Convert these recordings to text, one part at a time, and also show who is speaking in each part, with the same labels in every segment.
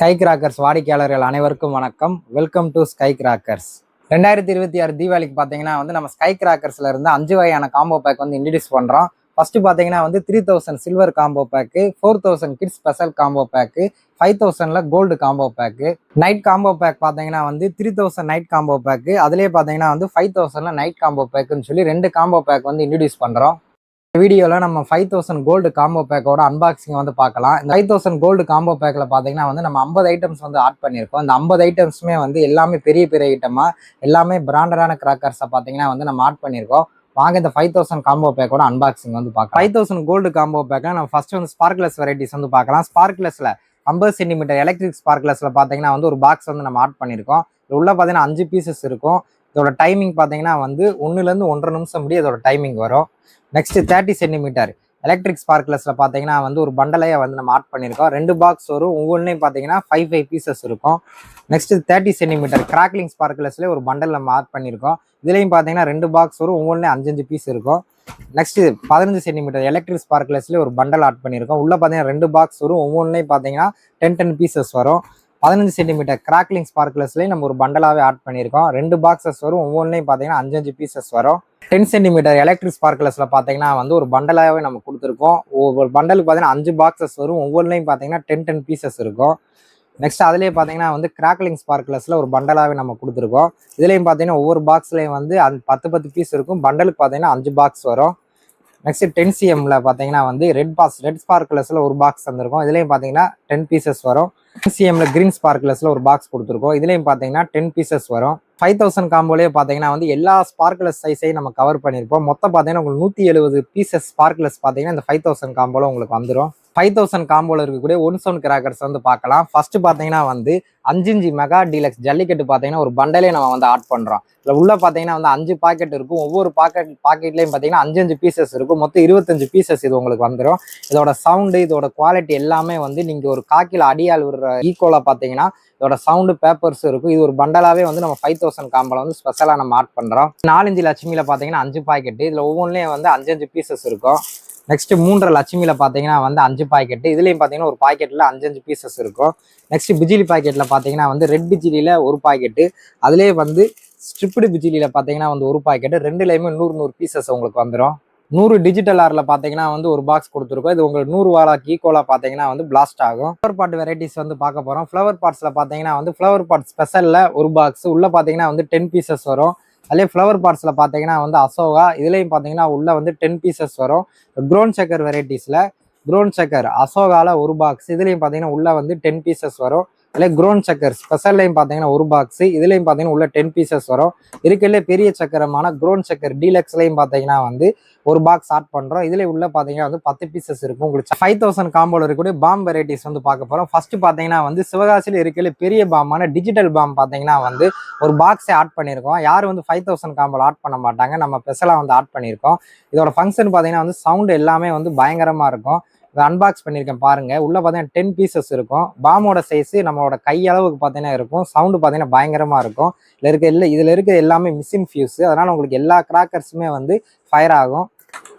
Speaker 1: Sky crackers வாடிக்கையாளர்கள் அனைவருக்கும் வணக்கம். Welcome to sky crackers. 2026 தீபாவளிக்கு பார்த்தீங்கன்னா நம்ம ஸ்கை கிராக்கர்ஸ்ல இருந்து 5 வகையான காம்போ பேக் இன்ட்ரடியூஸ் பண்றோம். ஃபர்ஸ்ட் பார்த்தீங்கன்னா 3000 silver combo pack, 4000 kids special combo pack, 5000ல gold combo pack. Night combo pack பார்த்தீங்கன்னா 3000 நைட் காம்போ பேக்கு, அதுலேயே பார்த்தீங்கன்னா 5000ல நைட் காம்போ பேக்குன்னு சொல்லி 2 காம்போ பேக் இன்ட்ரடியூஸ் பண்றோம். வீடியோவில் நம்ம 5000 கோல்டு காம்போ பேக்கோட அன்பாக்சிங் பார்க்கலாம். இந்த 5000 கோல்டு காம்போ பேக்கில் பார்த்தீங்கன்னா நம்ம 50 ஐட்டம்ஸ் ஆட் பண்ணியிருக்கோம். இந்த 50 ஐட்டம்ஸுமே எல்லாமே பெரிய பெரிய ஐட்டமாக எல்லாமே பிராண்டடான கிராக்கர்ஸை பார்த்தீங்கன்னா நம்ம ஆட் பண்ணியிருக்கோம். வாங்க இந்த 5000 காம்போ பேக்கோட அன்பாக்சிங் பார்க்கலாம். 5000 கோல்டு காம்போ பேக்கில் நம்ம ஃபர்ஸ்ட் ஸ்பார்க்லெஸ் வெரைட்டிஸ் பார்க்கலாம். ஸ்பார்க்லெஸில் 50 சென்டிமீட்டர் எலக்ட்ரிக் ஸ்பார்க்லெஸில் பார்த்தீங்கன்னா ஒரு பாக்ஸ் நம்ம ஆட் பண்ணியிருக்கோம். இது உள்ள பார்த்தீங்கன்னா 5 பீசஸ் இருக்கும். இதோட டைமிங் பார்த்தீங்கன்னா 1லேருந்து 1.5 நிமிஷம் முடிய இதோட டைமிங் வரும். நெக்ஸ்ட் 30 சென்டிமீட்டர் எலக்ட்ரிக் ஸ்பார்க்லெஸ்ல பார்த்தீங்கன்னா ஒரு பண்டலையை நம்ம ஆட் பண்ணியிருக்கோம். 2 பாக்ஸ் வரும். ஒவ்வொன்றையும் பார்த்தீங்கன்னா 5 பீசஸ் இருக்கும். நெக்ஸ்ட் 30 சென்டிமீட்டர் கிராக்லிங் ஸ்பார்க்லெஸ்ல ஒரு பண்டல் நம்ம ஆட் பண்ணியிருக்கோம். இதுலையும் பார்த்தீங்கன்னா 2 பாக்ஸ் வரும். ஒவ்வொன்றையும் 5 பீஸ் இருக்கும். நெக்ஸ்ட் 15 சென்டிமீட்டர் எலக்ட்ரிக் ஸ்பார்க்லெஸ்ல ஒரு பண்டல் ஆட் பண்ணியிருக்கோம். உள்ள பார்த்தீங்கன்னா 2 பாக்ஸ் வரும். ஒவ்வொன்றையும் பார்த்தீங்கன்னா 10 பீசஸ் வரும். 15 சென்டிமீட்டர் கிராக்லிங் ஸ்பார்க்லெஸ்லேயும் நம்ம ஒரு பண்டலாகவே ஆட் பண்ணியிருக்கோம். 2 பாக்ஸஸ் வரும். ஒவ்வொன்றையும் பார்த்தீங்கன்னா 5 பீசஸ் வரும். 10 சென்டிமீட்டர் எலக்ட்ரிக் ஸ்பார்க்லெஸ்ல பார்த்தீங்கன்னா ஒரு பண்டலாகவே நம்ம கொடுத்துருக்கோம். ஒவ்வொரு பண்டலுக்கு பார்த்தீங்கன்னா 5 பாக்ஸஸ் வரும். ஒவ்வொன்றையும் பார்த்தீங்கன்னா 10 பீசஸ் இருக்கும். நெக்ஸ்ட் அதுலேயே பார்த்தீங்கன்னா கிராக்லிங் ஸ்பார்க்லெஸ்ல ஒரு பண்டலாகவே நம்ம கொடுத்துருக்கோம். இதுலேயும் பார்த்தீங்கன்னா ஒவ்வொரு பாக்ஸ்லேயும் 10 பீஸ் இருக்கும். பண்டலுக்கு பார்த்தீங்கன்னா 5 பாக்ஸ் வரும். நெக்ஸ்ட் 10 cmல பார்த்தீங்கன்னா ரெட் ஸ்பார்க்லெஸ்ல ஒரு பாக்ஸ் தந்திருக்கும். இதுலேயும் பார்த்தீங்கன்னா 10 பீசஸ் வரும். 10 cmல கிரீன் ஸ்பார்க்லெஸ்ல ஒரு பாக்ஸ் கொடுத்துருக்கோம். இதுலேயும் பார்த்தீங்கன்னா 10 பீசஸ் வரும். 5000 காம்போலேயே பார்த்தீங்கன்னா எல்லா ஸ்பார்க்லெஸ் சைஸையும் நம்ம கவர் பண்ணியிருப்போம். மொத்தம் பார்த்தீங்கன்னா உங்களுக்கு 170 பீசஸ் ஸ்பார்க்லெஸ் பார்த்தீங்கன்னா இந்த 5000 காம்போல உங்களுக்கு வந்துடும். 5000 காம்போல இருக்கக்கூடிய 1 சவுண்ட் கிராக்கர்ஸ் பார்க்கலாம். ஃபர்ஸ்ட் பார்த்தீங்கன்னா 5 இன்ச் மெகா டீலக்ஸ் ஜல்லிக்கட்டு பார்த்தீங்கன்னா ஒரு பண்டலே நம்ம ஆட் பண்றோம். இதுல உள்ள பார்த்தீங்கன்னா 5 பாக்கெட் இருக்கும். ஒவ்வொரு பாக்கெட்லயும் பார்த்தீங்கன்னா 5 பீசஸ் இருக்கும். மொத்தம் 25 பீசஸ் இது உங்களுக்கு வந்துடும். இதோட சவுண்டு, இதோட குவாலிட்டி எல்லாமே நீங்க ஒரு காக்கில அடியால் விடுற ஈக்குவலா பார்த்தீங்கன்னா இதோட சவுண்டு பேப்பர்ஸ் இருக்கும். இது ஒரு பண்டலாவே நம்ம 5000 காம்போல ஸ்பெஷலா நம்ம ஆட் பண்றோம். 4 இன்ச் லட்சுமியில பார்த்தீங்கன்னா 5 பாக்கெட். இதுல ஒவ்வொன்றிலையும் 5 பீசஸ் இருக்கும். நெக்ஸ்ட் 3.5 லட்சுமியில பார்த்தீங்கன்னா 5 பாக்கெட். இதுலயும் பார்த்தீங்கன்னா ஒரு பாக்கெட்ல 5 பீசஸ் இருக்கும். நெக்ஸ்ட் பிஜிலி பாக்கெட்ல பார்த்தீங்கன்னா ரெட் பிஜிலியில ஒரு பாக்கெட்டு, அதுலேயே ஸ்ட்ரிப்டு பிஜிலியில பார்த்தீங்கன்னா ஒரு பாக்கெட்டு, ரெண்டுலையுமே 100 பீசஸ் உங்களுக்கு வந்துடும். 100 டிஜிட்டல் ஆர்ல பார்த்தீங்கன்னா ஒரு பாக்ஸ் கொடுத்துருக்கோம். இது உங்களுக்கு 100 வாலாக்கு ஈக்குவலா பார்த்தீங்கன்னா பிளாஸ்ட் ஆகும். ஃப்ளவர் பாட் வெரைட்டிஸ் பார்க்க போறோம். ஃப்ளவர் பாட்ஸ்ல பார்த்தீங்கன்னா ஃப்ளவர் பாட் ஸ்பெஷல்ல ஒரு பாக்ஸ் உள்ள பார்த்தீங்கன்னா 10 பீசஸ் வரும். அதே ஃப்ளவர் பாட்ஸ்ல பார்த்தீங்கன்னா அசோகா, இதுலையும் பார்த்தீங்கன்னா உள்ள 10 பீசஸ் வரும். க்ரோன் சக்கர் வெரைட்டிஸ்ல க்ரோன் சக்கர் அசோகால ஒரு பாக்ஸ், இதுலையும் பார்த்தீங்கன்னா உள்ள 10 பீசஸ் வரும். இல்லை க்ரோன் சக்கர் ஸ்பெஷல்லையும் பார்த்தீங்கன்னா ஒரு பாக்ஸ், இதுலையும் பார்த்தீங்கன்னா உள்ள 10 பீசஸ் வரும். இருக்கிறதுல பெரிய சக்கரமான க்ரோன் சக்கர் டீலக்ஸ்லையும் பார்த்தீங்கன்னா ஒரு பாக்ஸ் ஆட் பண்றோம். இதுல உள்ள பார்த்தீங்கன்னா 10 பீசஸ் இருக்கும். உங்களுக்கு 5000 காம்போல இருக்கக்கூடிய பாம் வெரைட்டிஸ் பார்க்க போறோம். ஃபர்ஸ்ட் பார்த்தீங்கன்னா சிவகாசியில் இருக்கிற பெரிய பாமான டிஜிட்டல் பாம் பார்த்தீங்கன்னா ஒரு பாக்ஸை ஆட் பண்ணியிருக்கோம். யாரும் 5000 காம்போல ஆட் பண்ண மாட்டாங்க. நம்ம ஸ்பெஷலா ஆட் பண்ணியிருக்கோம். இதோட ஃபங்க்ஷன் பார்த்தீங்கன்னா சவுண்ட் எல்லாமே பயங்கரமா இருக்கும். அன்பாக்ஸ் பண்ணியிருக்கேன் பாருங்க. உள்ள பார்த்தீங்கன்னா 10 பீசஸ் இருக்கும். பாமோட சைஸ் நம்மளோட கையளவுக்கு பார்த்தீங்கன்னா இருக்கும். சவுண்டு பார்த்தீங்கன்னா பயங்கரமா இருக்கும். இதுல இருக்க எல்லாமே மிஷின் ஃபியூஸ், அதனால உங்களுக்கு எல்லா கிராக்கர்ஸுமே ஃபயர் ஆகும்.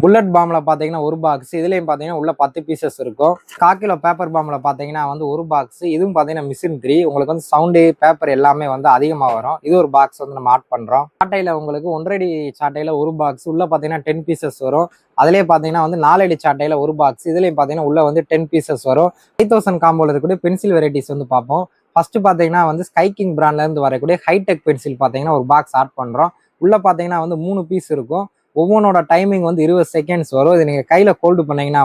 Speaker 1: புல்லட் பாம்ல பார்த்தீங்கன்னா ஒரு பாக்ஸ், இதுலையும் பார்த்தீங்கன்னா உள்ள 10 பீசஸ் இருக்கும். காக்கிலோ பேப்பர் பாம்ல பார்த்தீங்கன்னா ஒரு பாக்ஸ், இதுவும் பார்த்தீங்கன்னா மிஷின் 3, உங்களுக்கு சவுண்டு பேப்பர் எல்லாமே அதிகமாக வரும். இது ஒரு பாக்ஸ் நம்ம ஆட் பண்றோம். சாட்டையில உங்களுக்கு 1.5 அடி சாட்டையில ஒரு பாக்ஸ், உள்ள பார்த்தீங்கன்னா 10 பீசஸ் வரும். அதுலேயே பார்த்தீங்கன்னா 4 அடி சாட்டையில ஒரு பாக்ஸ், இதுலையும் பார்த்தீங்கன்னா உள்ள 10 பீசஸ் வரும். 5000 காம்போல இருக்கக்கூடிய பென்சில் வெரைட்டிஸ் பார்ப்போம். ஃபர்ஸ்ட் பார்த்தீங்கன்னா ஸ்கை கிங் பிராண்ட்ல இருந்து வரக்கூடிய ஹைடெக் பென்சில் பார்த்தீங்கன்னா ஒரு பாக்ஸ் ஆட் பண்றோம். உள்ள பார்த்தீங்கன்னா 3 பீஸ் இருக்கும். ஒவ்வொன்றோட டைமிங் 20 செகண்ட்ஸ் வரும். இது நீங்கள் கையில் ஹோல்டு பண்ணீங்கன்னா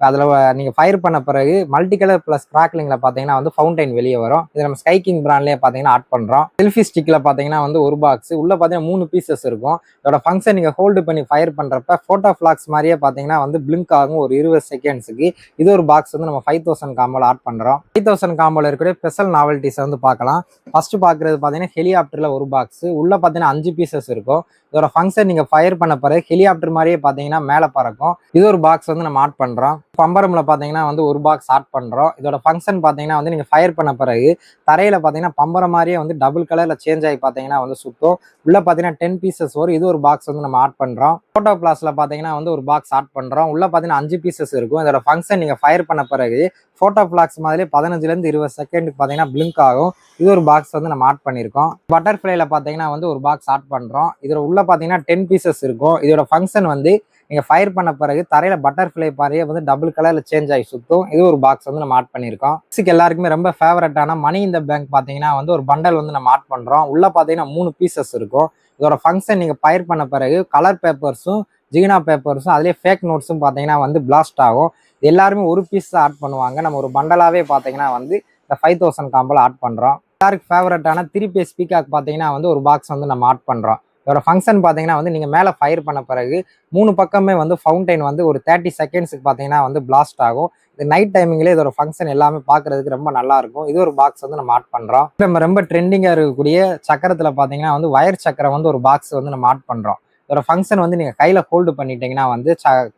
Speaker 1: அதில் நீங்கள் ஃபயர் பண்ண பிறகு மல்டி கலர் ப்ளஸ் கிராக்லிங்கில் பார்த்தீங்கன்னா ஃபவுண்டைன் வெளியே வரும். இது நம்ம ஸ்கை கிங் பிராண்ட்லேயே பார்த்தீங்கன்னா ஆட் பண்ணுறோம். செல்ஃபி ஸ்டிக்கில் பார்த்தீங்கன்னா ஒரு பாக்ஸ், உள்ள பார்த்தீங்கன்னா 3 பீசஸ் இருக்கும். இதோட ஃபங்க்ஷன் நீங்கள் ஹோல்டு பண்ணி ஃபயர் பண்ணுறப்ப ஃபோட்டோ ஃப்ளாக்ஸ் மாதிரியே பார்த்தீங்கன்னா பிளிங்க் ஆகும் ஒரு 20 செகண்ட்ஸுக்கு. இது ஒரு பாக்ஸ் நம்ம 5000 காம்போல ஆட் பண்ணுறோம். 5000 காம்போல இருக்கிற ஸ்பெஷல் நாவல்ட்டிஸ் பார்க்கலாம். ஃபர்ஸ்ட் பார்க்குறது பார்த்தீங்கன்னா ஹெலிகாப்டரில் ஒரு பாக்ஸ், உள்ள பார்த்தீங்கன்னா 5 பீசஸ் இருக்கும். இதோட ஃபங்க்ஷன் நீங்கள் ஃபயர் பண்ண பிறகு ஹெலிகாப்டர் மாதிரியே பார்த்தீங்கன்னா மேலே பறக்கும். இது ஒரு பாக்ஸ் நம்ம ஆட் பண்ணுறோம். பம்பரம்ல பார்த்தீங்கன்னா ஒரு பாக்ஸ் ஆட் பண்ணுறோம். இதோட ஃபங்க்ஷன் பார்த்தீங்கன்னா நீங்கள் ஃபயர் பண்ண பிறகு தரையில் பார்த்தீங்கன்னா பம்பரம் மாதிரியே டபுள் கலரில் சேஞ்ச் ஆகி பார்த்தீங்கன்னா சுற்றும். உள்ள பார்த்தீங்கன்னா 10 பீசஸ் வரும். இது ஒரு பாக்ஸ் நம்ம ஆட் பண்ணுறோம். ஃபோட்டோ பிளாஸ்ல பார்த்தீங்கன்னா ஒரு பாக்ஸ் ஆட் பண்ணுறோம். உள்ள பார்த்தீங்கன்னா 5 பீசஸ் இருக்கும். இதோட ஃபங்க்ஷன் நீங்கள் ஃபயர் பண்ண பிறகு ஃபோட்டோ ஃபிளாக்ஸ் மாதிரி 15லேருந்து 20 செகண்டுக்கு பார்த்தீங்கன்னா பிளிங்க் ஆகும். இது ஒரு பாக்ஸ் வந்து நம்ம ஆட் பண்ணியிருக்கோம். பட்டர்ஃப்ளைல பார்த்தீங்கன்னா வந்து ஒரு பாக்ஸ் ஆட் பண்ணுறோம். இதில் உள்ள பார்த்தீங்கன்னா 10 பீசஸ் இருக்கும். இதோட ஃபங்க்ஷன் வந்து நீங்கள் ஃபயர் பண்ண பிறகு தரையில் பட்டர்ஃப்ளை பாறையே வந்து டபுள் கலரில் சேஞ்ச் ஆகி சுற்றும். இது ஒரு பாக்ஸ் வந்து நம்ம ஆட் பண்ணியிருக்கோம். எல்லாருக்குமே ரொம்ப ஃபேவரட்டான மணி இந்த பேங்க் பார்த்தீங்கன்னா வந்து ஒரு பண்டல் வந்து நம்ம ஆட் பண்ணுறோம். உள்ள பார்த்தீங்கன்னா 3 பீசஸ் இருக்கும். இதோட ஃபங்க்ஷன் நீங்கள் ஃபயர் பண்ண பிறகு கலர் பேப்பர்ஸும் ஜீனா பேப்பர்ஸும் அதுலேயே ஃபேக் நோட்ஸும் பார்த்தீங்கன்னா வந்து பிளாஸ்ட் ஆகும். எல்லாருமே ஒரு பீஸ் தான் ஆட் பண்ணுவாங்க. நம்ம ஒரு பண்டலாகவே பார்த்தீங்கன்னா வந்து இந்த 5000 காம்போல ஆட் பண்ணுறோம். எல்லாருக்கு ஃபேவரட்டான 3 பீஸ் பீகாக் பார்த்தீங்கன்னா வந்து ஒரு பாக்ஸ் வந்து நம்ம ஆட் பண்ணுறோம். இதோட ஃபங்க்ஷன் பார்த்தீங்கன்னா வந்து நீங்கள் மேலே ஃபயர் பண்ண பிறகு 3 பக்கமே வந்து ஃபவுண்டைன் வந்து ஒரு 30 செகண்ட்ஸுக்கு பார்த்தீங்கன்னா வந்து பிளாஸ்ட் ஆகும். இது நைட் டைமிங்லேயே இதோட ஃபங்க்ஷன் எல்லாமே பார்க்குறதுக்கு ரொம்ப நல்லா இருக்கும். இது ஒரு பாக்ஸ் வந்து நம்ம ஆட் பண்ணுறோம். நம்ம ரொம்ப ட்ரெண்டிங்காக இருக்கக்கூடிய சக்கரத்தில் பார்த்தீங்கன்னா வந்து வயர் சக்கரம் வந்து ஒரு பாக்ஸ் வந்து நம்ம ஆட் பண்ணுறோம். இதோட ஃபங்க்ஷன் வந்து நீங்கள் கையில் ஹோல்டு பண்ணிட்டீங்கன்னா வந்து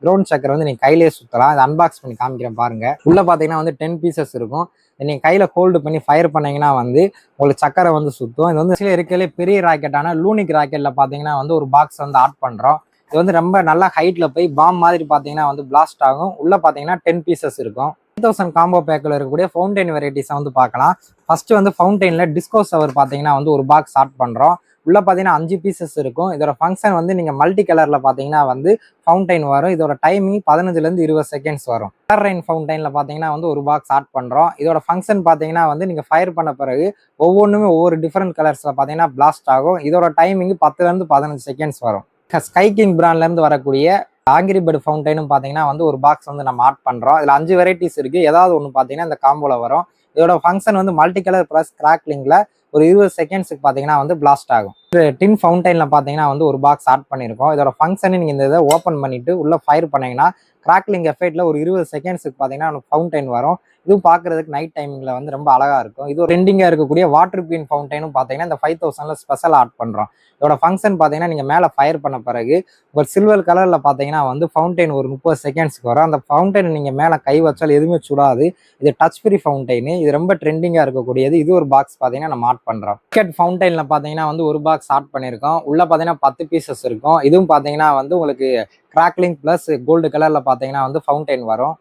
Speaker 1: கிரவுண்ட் சக்கரை வந்து நீங்கள் கையிலேயே சுற்றலாம். அதை அன்பாக்ஸ் பண்ணி காமிக்கிறேன் பாருங்கள். உள்ளே பார்த்தீங்கன்னா வந்து 10 பீசஸ் இருக்கும். நீங்கள் கையில் ஹோல்டு பண்ணி ஃபயர் பண்ணீங்கன்னா வந்து உங்களுக்கு சக்கரை வந்து சுற்றும். இது வந்து சில இருக்கிறதுலே பெரிய ராக்கெட்டான லூனிக் ராக்கெட்டில் பார்த்தீங்கன்னா வந்து ஒரு பாக்ஸ் வந்து ஆட் பண்ணுறோம். இது வந்து ரொம்ப நல்லா ஹைட்டில் போய் பாம் மாதிரி பார்த்தீங்கன்னா வந்து பிளாஸ்ட் ஆகும். உள்ளே பார்த்தீங்கன்னா 10 பீசஸ் இருக்கும். 5000 காம்போ பேக்கில் இருக்கக்கூடிய ஃபவுண்டைன் வெரைட்டிஸை வந்து பார்க்கலாம். ஃபர்ஸ்ட் வந்து ஃபவுண்டைனில் டிஸ்கோ சவர் பார்த்தீங்கன்னா வந்து ஒரு பாக்ஸ் ஆட் பண்ணுறோம். உள்ள பார்த்தீங்கன்னா 5 பீசஸ் இருக்கும். இதோட ஃபங்க்ஷன் வந்து நீங்கள் மல்டி கலரில் பார்த்தீங்கன்னா வந்து ஃபவுண்டைன் வரும். இதோட டைமிங் 15லேருந்து 20 செகண்ட்ஸ் வரும். கலர் ரெயின் ஃபவுண்டைனில் பார்த்தீங்கன்னா வந்து ஒரு பாக்ஸ் ஆட் பண்ணுறோம். இதோட ஃபங்க்ஷன் பார்த்தீங்கன்னா வந்து நீங்கள் ஃபயர் பண்ண பிறகு ஒவ்வொன்றுமே ஒவ்வொரு டிஃப்ரெண்ட் கலர்ஸில் பார்த்தீங்கன்னா பிளாஸ்ட் ஆகும். இதோட டைமிங் 10லேருந்து 15 செகண்ட்ஸ் வரும். ஸ்கை கிங் பிராண்ட்லேருந்து வரக்கூடிய ஆங்கிரி பேர்டு ஃபவுண்டைனும் பார்த்தீங்கன்னா வந்து ஒரு பாக்ஸ் வந்து நம்ம ஆட் பண்ணுறோம். இதில் 5 வெரைட்டிஸ் இருக்குது. ஏதாவது ஒன்று பார்த்தீங்கன்னா இந்த காம்போல வரும். இதோட ஃபங்க்ஷன் வந்து மல்டி கலர் ப்ளஸ் கிராக்லிங்கில் ஒரு 20 செகண்ட்ஸுக்கு பார்த்தீங்கன்னா வந்து பிளாஸ்ட் ஆகும். டின் ஃபவுண்டைனில் பார்த்தீங்கன்னா வந்து ஒரு பாக்ஸ் ஆட் பண்ணியிருக்கோம். இதோட ஃபங்க்ஷனை நீங்கள் இந்த இதை ஓப்பன் பண்ணிட்டு உள்ள ஃபயர் பண்ணீங்கன்னா கிராக்லிங் எஃபெக்ட்ல ஒரு 20 செகண்ட்ஸுக்கு பார்த்தீங்கன்னா ஃபவுண்டைன் வரும். இதுவும் பார்க்கறதுக்கு நைட் டைமிங்ல வந்து ரொம்ப அழகா இருக்கும். இது ஒரு ட்ரெண்டிங்காக இருக்கக்கூடிய வாட்டர் பீன் ஃபவுண்டைனும் பார்த்தீங்கன்னா இந்த 5000ல ஸ்பெஷல் ஆட் பண்ணுறோம். இதோட ஃபங்க்ஷன் பார்த்தீங்கன்னா நீங்கள் மேலே ஃபயர் பண்ண பிறகு ஒரு சில்வர் கலரில் பார்த்தீங்கன்னா வந்து ஃபவுண்டைன் ஒரு 30 செகண்ட்ஸ்க்கு வரும். அந்த ஃபவுண்டைன் நீங்கள் மேலே கை வச்சாலும் எதுவுமே சுடாது. இது டச் ஃப்ரீ ஃபவுண்டைனு. இது ரொம்ப ட்ரெண்டிங்காக இருக்கக்கூடியது. இது ஒரு பாக்ஸ் பார்த்தீங்கன்னா நம்ம ஆட் பண்ணுறோம். கிரிக்கெட் ஃபவுண்டைனில் பார்த்தீங்கன்னா வந்து ஒரு பாக்ஸ் ஆட் பண்ணியிருக்கோம். உள்ள பார்த்தீங்கன்னா 10 பீசஸ் இருக்கும். இதுவும் பார்த்தீங்கன்னா வந்து உங்களுக்கு கிராக்லிங் பிளஸ் கோல்டு கலர்ல பார்த்தீங்கன்னா வந்து ஃபவுண்டைன் வரும்.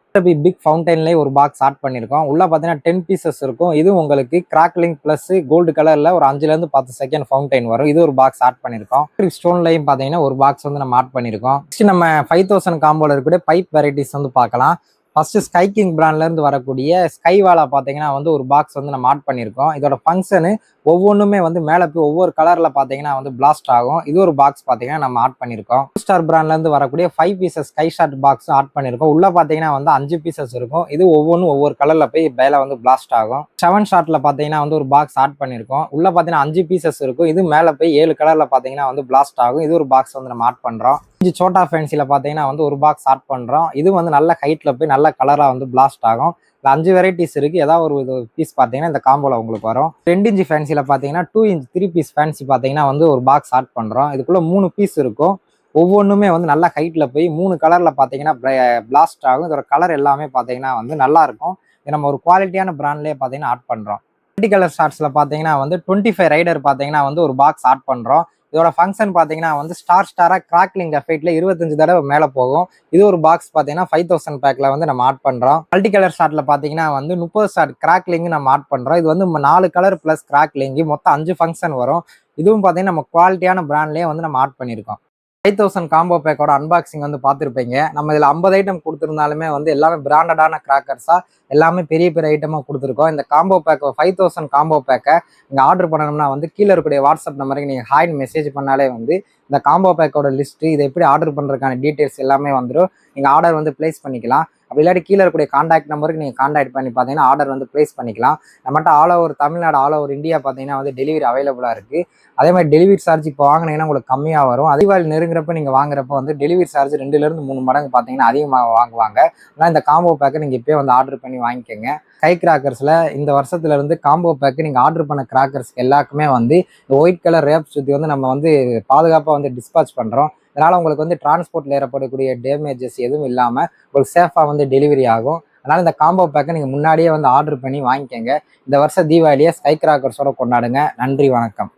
Speaker 1: பிக் ஃபவுண்டைன்லேயே ஒரு பாக்ஸ் ஆட் பண்ணியிருக்கோம். உள்ள பார்த்தீங்கன்னா 10 பீசஸ் இருக்கும். இது உங்களுக்கு கிராக்லிங் பிளஸ் கோல்டு கலர்ல ஒரு 5லேருந்து 10 செகண்ட் ஃபவுண்டைன் வரும். இது ஒரு பாக்ஸ் ஆட் பண்ணியிருக்கோம். ஸ்டோன்லையும் பார்த்தீங்கன்னா ஒரு பாக்ஸ் வந்து நம்ம ஆட் பண்ணியிருக்கோம். நெக்ஸ்ட் நம்ம 5000 காம்போல இருக்கக்கூடிய பைப் வெரைட்டிஸ் வந்து பார்க்கலாம். ஃபர்ஸ்ட் ஸ்கை கிங் பிராண்ட்ல இருந்து வரக்கூடிய ஸ்கை வாலா பார்த்தீங்கன்னா வந்து ஒரு பாக்ஸ் வந்து நம்ம ஆட் பண்ணியிருக்கோம். இதோட ஃபங்க்ஷனு ஒவ்வொன்றுமே வந்து மேலே போய் ஒவ்வொரு கலர்ல பார்த்தீங்கன்னா வந்து பிளாஸ்ட் ஆகும். இது ஒரு பாக்ஸ் பார்த்தீங்கன்னா நம்ம ஆட் பண்ணியிருக்கோம். ஸ்டார் பிராண்ட்ல இருந்து வரக்கூடிய 5 pieces sky shot box add பண்ணியிருக்கோம். உள்ள பார்த்தீங்கன்னா வந்து 5 பீசஸ் இருக்கும். இது ஒவ்வொன்றும் ஒவ்வொரு கலர்ல போய் மேலே வந்து பிளாஸ்ட் ஆகும். 7 ஷாட்ல பார்த்தீங்கன்னா வந்து ஒரு பாக்ஸ் ஆட் பண்ணியிருக்கோம். உள்ள பார்த்தீங்கன்னா 5 பீசஸ் இருக்கும். இது மேலே போய் 7 கலர்ல பார்த்தீங்கன்னா வந்து பிளாஸ்ட் ஆகும். இது ஒரு பாக்ஸ் வந்து நம்ம ஆட் பண்றோம். சோட்டா ஃபேன்சில பார்த்தீங்கன்னா வந்து ஒரு பாக்ஸ் ஆட் பண்றோம். இது வந்து நல்ல ஹைட்ல போய் நல்ல கலரா வந்து பிளாஸ்ட் ஆகும். 5 வெரைட்டிஸ் இருக்கு. ஏதாவது ஒரு பீஸ் பார்த்தீங்கன்னா இந்த காம்போல உங்களுக்கு வரும். 2 இன்ச் ஃபேன்சில பார்த்தீங்கன்னா 2 இன்ச் 3 பீஸ் ஃபேன்சி பார்த்தீங்கன்னா வந்து ஒரு பாக்ஸ் ஆட் பண்றோம். இதுக்குள்ள 3 பீஸ் இருக்கும். ஒவ்வொன்றுமே வந்து நல்ல ஹைட்ல போய் 3 கலர்ல பார்த்தீங்கன்னா பிளாஸ்ட் ஆகும். இதோட கலர் எல்லாமே பார்த்தீங்கன்னா வந்து நல்லா இருக்கும். இது நம்ம ஒரு குவாலிட்டியான பிராண்ட்லேயே பார்த்தீங்கன்னா ஆட் பண்றோம். மல்டி கலர் ஷார்ட்ஸ்ல பார்த்தீங்கன்னா வந்து 25 ரைடர் பார்த்தீங்கன்னா வந்து ஒரு பாக்ஸ் ஆட் பண்றோம். இதோட ஃபங்க்ஷன் பார்த்தீங்கன்னா வந்து ஸ்டாரா கிராக்லிங் எஃபெக்ட்ல 25 தடவை மேலே போகும். இது ஒரு பாக்ஸ் பார்த்தீங்கன்னா 5000 பேக்ல வந்து நம்ம ஆட் பண்றோம். மல்டி கலர் ஷாட்ல பார்த்தீங்கன்னா வந்து 30 ஷாட் கிராக்லிங் நம்ம ஆட் பண்றோம். இது வந்து 4 கலர் பிளஸ் கிராக்லிங் மொத்தம் 5 ஃபங்க்ஷன் வரும். இதுவும் பார்த்தீங்கன்னா நம்ம குவாலிட்டியான பிராண்ட்லேயே வந்து நம்ம ஆட் பண்ணியிருக்கோம். 5000 காம்போ பேக்கோட அன்பாக்சிங் வந்து பார்த்துருப்பீங்க. நம்ம இதில் 50 ஐட்டம் கொடுத்துருந்தாலுமே வந்து எல்லாமே பிராண்டடான கிராக்கர்ஸா எல்லாமே பெரிய பெரிய ஐட்டமாக கொடுத்துருக்கோம். இந்த காம்போ பேக் 5000 காம்போ பேக்கை நீங்கள் ஆர்டர் பண்ணணும்னா வந்து கீழே இருக்கக்கூடிய வாட்ஸ்அப் நம்பருக்கு நீங்கள் ஹாய்னு மெசேஜ் பண்ணாலே வந்து இந்த காம்போ பேக்கோட லிஸ்ட்டு இதை எப்படி ஆர்டர் பண்ணுறதுக்கான டீட்டெயில்ஸ் எல்லாமே வந்துடும். நீங்கள் ஆர்டர் வந்து பிளேஸ் பண்ணிக்கலாம். அப்படி இல்லாட்டி கீழே இருக்கக்கூடிய கான்டாக்ட் நம்பருக்கு நீங்கள் கான்டாக்ட் பண்ணி பார்த்தீங்கன்னா ஆர்டர் வந்து பிளேஸ் பண்ணிக்கலாம். நம்மகிட்ட all over Tamil Nadu all over India பார்த்தீங்கன்னா வந்து டெலிவரி அவைலபிளாக இருக்குது. அதே மாதிரி டெலிவரி சார்ஜ் இப்போ வாங்கினீங்கன்னா உங்களுக்கு கம்மியாக வரும். தீபாவளி நெருங்குறப்ப நீங்கள் வாங்குறப்ப வந்து டெலிவரி சார்ஜ் 2லேருந்து 3 மடங்கு பார்த்தீங்கன்னா அதிகமாக வாங்குவாங்க. ஆனால் இந்த காம்போ பேக்கை நீங்கள் இப்போயே வந்து ஆர்டர் பண்ணி வாங்கிக்கோங்க. ஸ்கை கிராக்கர்ஸில் இந்த வருஷத்துலேருந்து காம்போ பேக்கு நீங்கள் ஆர்டர் பண்ண கிராக்கர்ஸ்க்கு எல்லாருக்குமே வந்து ஒயிட் கலர் ரேப் சுற்றி வந்து நம்ம வந்து பாதுகாப்பாக வந்து டிஸ்பாச் பண்ணுறோம். அதனால் உங்களுக்கு வந்து டிரான்ஸ்போர்ட்டில் ஏற்படக்கூடிய டேமேஜஸ் எதுவும் இல்லாமல் உங்களுக்கு சேஃபாக வந்து டெலிவரி ஆகும். அதனால் இந்த காம்போ பேக்கை நீங்கள் முன்னாடியே வந்து ஆர்டர் பண்ணி வாங்கிக்கோங்க. இந்த வருஷம் தீபாவளியை ஸ்கை கிராக்கர்ஸோட கொண்டாடுங்க. நன்றி, வணக்கம்.